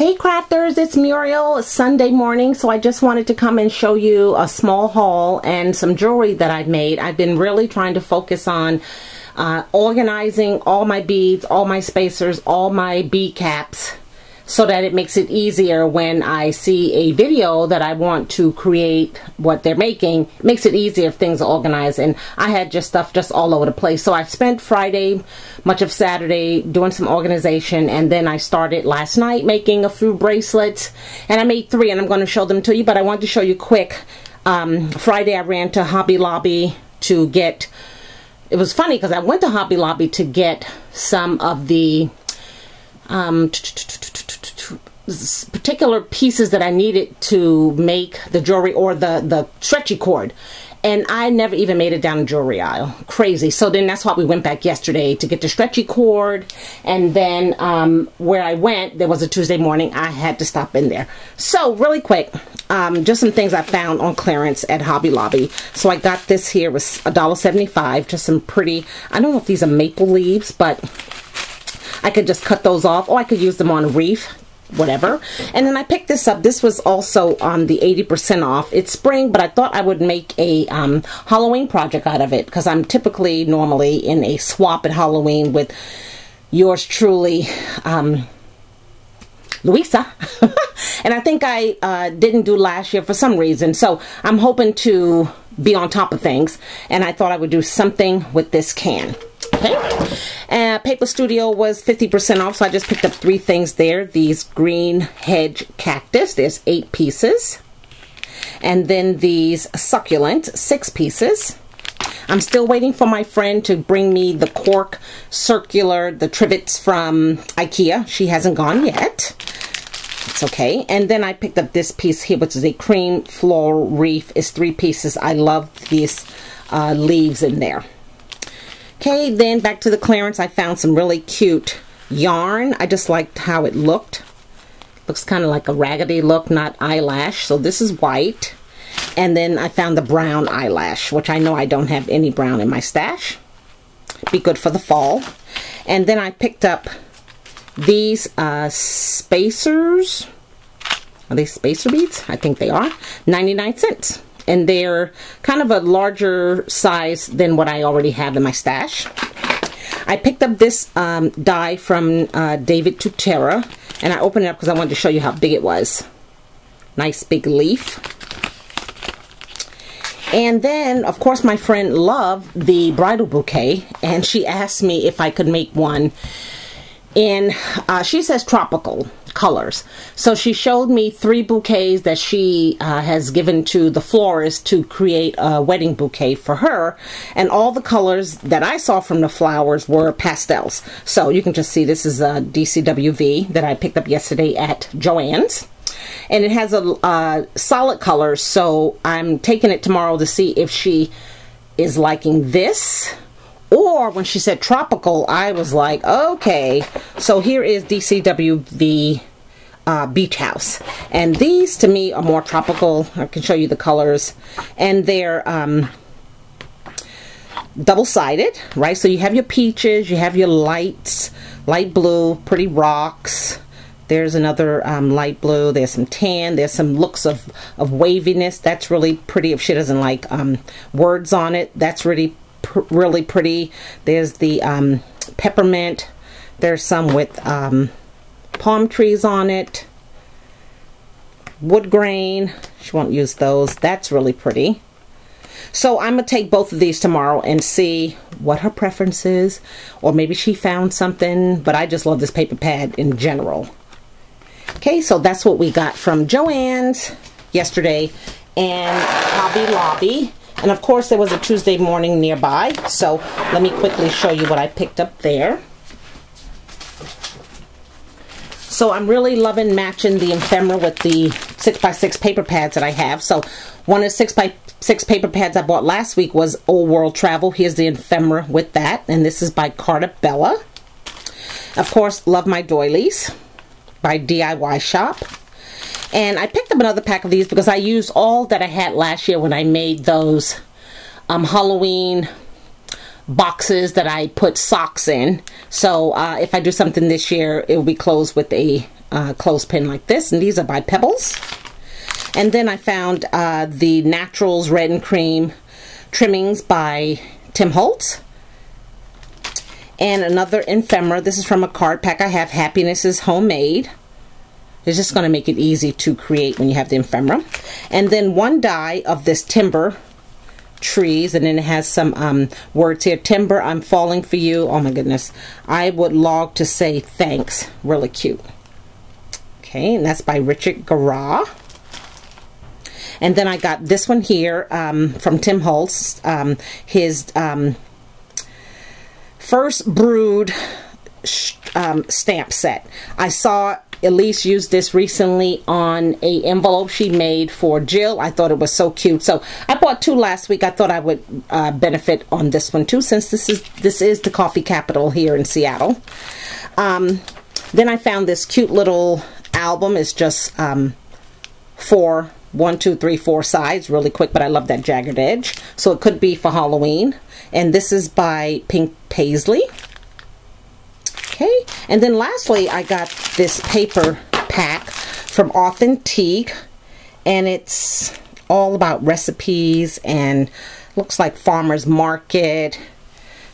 Hey crafters, it's Muriel. It's Sunday morning, so I just wanted to come and show you a small haul and some jewelry that I've made. I've been really trying to focus on organizing all my beads, all my spacers, all my bead caps, so that it makes it easier when I see a video that I want to create what they're making. It makes it easier if things are organized, and I had just stuff just all over the place. So I spent Friday, much of Saturday, doing some organization, and then I started last night making a few bracelets, and I made 3, and I'm going to show them to you, but I wanted to show you quick. Friday I ran to Hobby Lobby to get, it was funny because I went to Hobby Lobby to get some of the particular pieces that I needed to make the jewelry, or the stretchy cord, and I never even made it down the jewelry aisle. Crazy. So then that's why we went back yesterday to get the stretchy cord, and then where I went, there was a Tuesday morning, I had to stop in there. So really quick, just some things I found on clearance at Hobby Lobby. So I got this here, was $1.75, just some pretty, I don't know if these are maple leaves, but I could just cut those off, or I could use them on a wreath, whatever. And then I picked this up. This was also on the 80% off. It's spring, but I thought I would make a Halloween project out of it, because I'm typically normally in a swap at Halloween with yours truly, Louisa. And I think I didn't do last year for some reason, so I'm hoping to be on top of things, and I thought I would do something with this can. Okay, Paper Studio was 50% off, so I just picked up 3 things there. These green hedge cactus, there's 8 pieces. And then these succulent, 6 pieces. I'm still waiting for my friend to bring me the cork circular, the trivets from IKEA. She hasn't gone yet. It's okay. And then I picked up this piece here, which is a cream floral wreath. It's 3 pieces. I love these leaves in there. Okay, then back to the clearance, I found some really cute yarn. I just liked how it looked. Looks kind of like a raggedy look, not eyelash. So this is white. And then I found the brown eyelash, which I know I don't have any brown in my stash. Be good for the fall. And then I picked up these spacers. Are they spacer beads? I think they are. 99 cents. And they're kind of a larger size than what I already have in my stash. I picked up this die from David Tutera, and I opened it up because I wanted to show you how big it was. Nice big leaf. And then, of course, my friend loved the bridal bouquet, and she asked me if I could make one in, she says tropical colors. So she showed me 3 bouquets that she has given to the florist to create a wedding bouquet for her, and all the colors that I saw from the flowers were pastels. So you can just see this is a DCWV that I picked up yesterday at Joann's, and it has a solid color, so I'm taking it tomorrow to see if she is liking this. Or when she said tropical, I was like, okay. So here is DCWV Beach House. And these, to me, are more tropical. I can show you the colors. And they're double-sided, right? So you have your peaches, you have your lights, light blue, pretty rocks. There's another light blue. There's some tan. There's some looks of waviness. That's really pretty. If she doesn't like words on it, that's really pretty. There's the peppermint. There's some with palm trees on it. Wood grain. She won't use those. That's really pretty. So I'm going to take both of these tomorrow and see what her preference is. Or maybe she found something. But I just love this paper pad in general. Okay, so that's what we got from Joann's yesterday and Hobby Lobby. And of course there was a Tuesday morning nearby, so let me quickly show you what I picked up there. So I'm really loving matching the ephemera with the 6x6 paper pads that I have. So one of the 6x6 paper pads I bought last week was Old World Travel. Here's the ephemera with that, and this is by Carta Bella. Of course, love my doilies by DIY Shop. And I picked up another pack of these because I used all that I had last year when I made those Halloween boxes that I put socks in. So if I do something this year, it will be closed with a clothespin like this, and these are by Pebbles. And then I found the Naturals Red and Cream trimmings by Tim Holtz. And another ephemera. This is from a card pack I have. Happiness is Homemade. It's just going to make it easy to create when you have the ephemera. And then one die of this timber trees, and then it has some words here. Timber, I'm falling for you. Oh my goodness. I would log to say thanks. Really cute. Okay, and that's by Richard Garra. And then I got this one here from Tim Holtz. His First Brood stamp set. I saw Elise used this recently on a envelope she made for Jill. I thought it was so cute. So I bought 2 last week. I thought I would benefit on this one too, since this is the coffee capital here in Seattle. Then I found this cute little album. It's just 4 1, 2, 3, 4 sides, really quick, but I love that jagged edge. So it could be for Halloween. And this is by Pink Paisley. Okay, and then lastly, I got this paper pack from Authentique, and it's all about recipes and looks like farmer's market.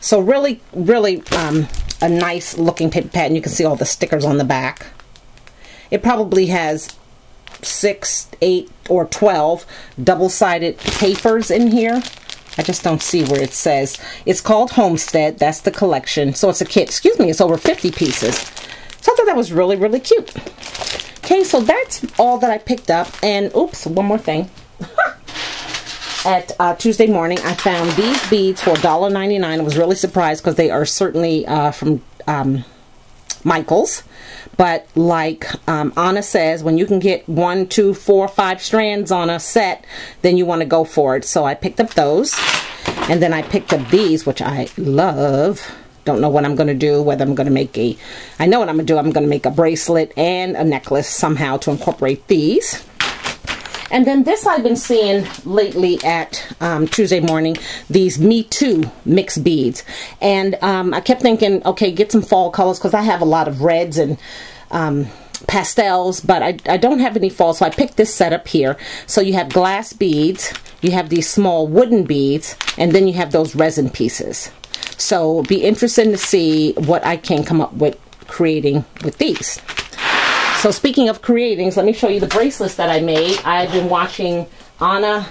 So really, really a nice looking paper pad, and you can see all the stickers on the back. It probably has 6, 8, or 12 double-sided papers in here. I just don't see where it says. It's called Homestead. That's the collection. So it's a kit. Excuse me. It's over 50 pieces. So I thought that was really, really cute. Okay, so that's all that I picked up. And oops, one more thing. At Tuesday morning, I found these beads for $1.99. I was really surprised because they are certainly from Michaels. But like Anna says, when you can get 1, 2, 4, 5 strands on a set, then you want to go for it. So I picked up those. And then I picked up these, which I love. Don't know what I'm going to do, whether I'm going to make a... I know what I'm going to do. I'm going to make a bracelet and a necklace somehow to incorporate these. And then this I've been seeing lately at Tuesday morning, these Me Too mixed beads. And I kept thinking, okay, get some fall colors, because I have a lot of reds and pastels, but I don't have any fall, so I picked this set up here. So you have glass beads, you have these small wooden beads, and then you have those resin pieces. So be interested to see what I can come up with creating with these. So speaking of creatings, let me show you the bracelets that I made. I've been watching Anna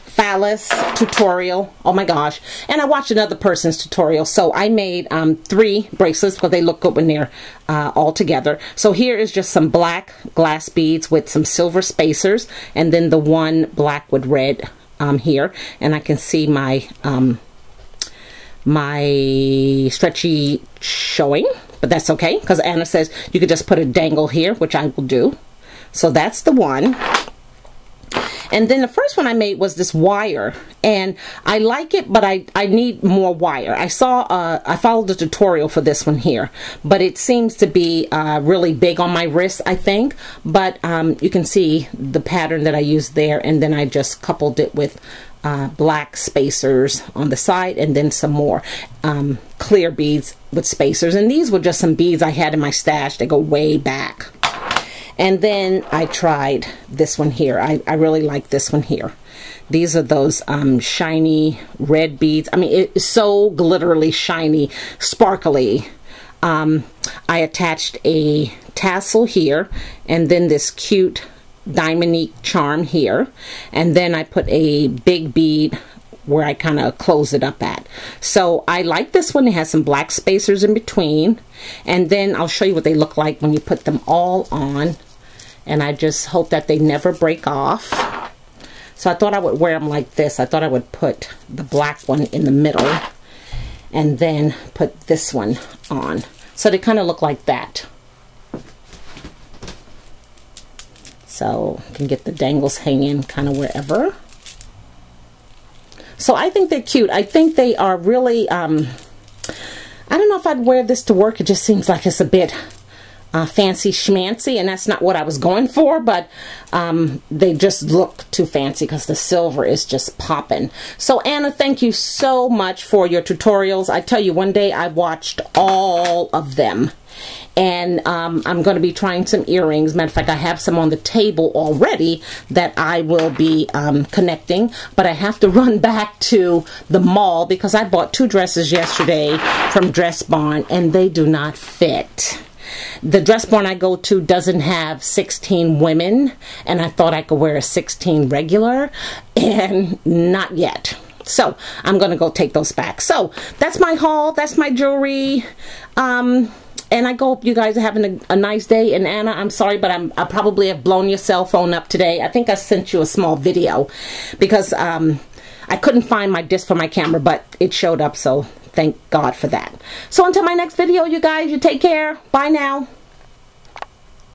Fallis tutorial. Oh my gosh. And I watched another person's tutorial. So I made 3 bracelets because they look good when they're all together. So here is just some black glass beads with some silver spacers. And then the one black with red here. And I can see my my stretchy showing. But that's okay, because Anna says you could just put a dangle here, which I will do. So that's the one. And then the first one I made was this wire. And I like it, but I need more wire. I followed the tutorial for this one here. But it seems to be really big on my wrist, I think. But you can see the pattern that I used there. And then I just coupled it with black spacers on the side, and then some more clear beads with spacers. And these were just some beads I had in my stash. They go way back. And then I tried this one here. I really like this one here. These are those shiny red beads. I mean, it's so glitterly shiny, sparkly. I attached a tassel here, and then this cute diamondique charm here, and then I put a big bead where I kind of close it up at. So I like this one. It has some black spacers in between, and then I'll show you what they look like when you put them all on. And I just hope that they never break off. So I thought I would wear them like this. I thought I would put the black one in the middle and then put this one on, so they kind of look like that. So you can get the dangles hanging kind of wherever. So I think they're cute. I think they are really, I don't know if I'd wear this to work. It just seems like it's a bit fancy schmancy, and that's not what I was going for, but they just look too fancy because the silver is just popping. So Anna, thank you so much for your tutorials. I tell you, one day I watched all of them. And I'm going to be trying some earrings. Matter of fact, I have some on the table already that I will be connecting. But I have to run back to the mall because I bought 2 dresses yesterday from Dress Barn and they do not fit. The Dress Barn I go to doesn't have 16 women, and I thought I could wear a 16 regular, and not yet. So I'm gonna go take those back. So that's my haul. That's my jewelry. And I hope you guys are having a nice day. And Anna, I'm sorry, but I probably have blown your cell phone up today. I think I sent you a small video because I couldn't find my disc for my camera, but it showed up, so thank God for that. So until my next video, you guys, you take care. Bye now.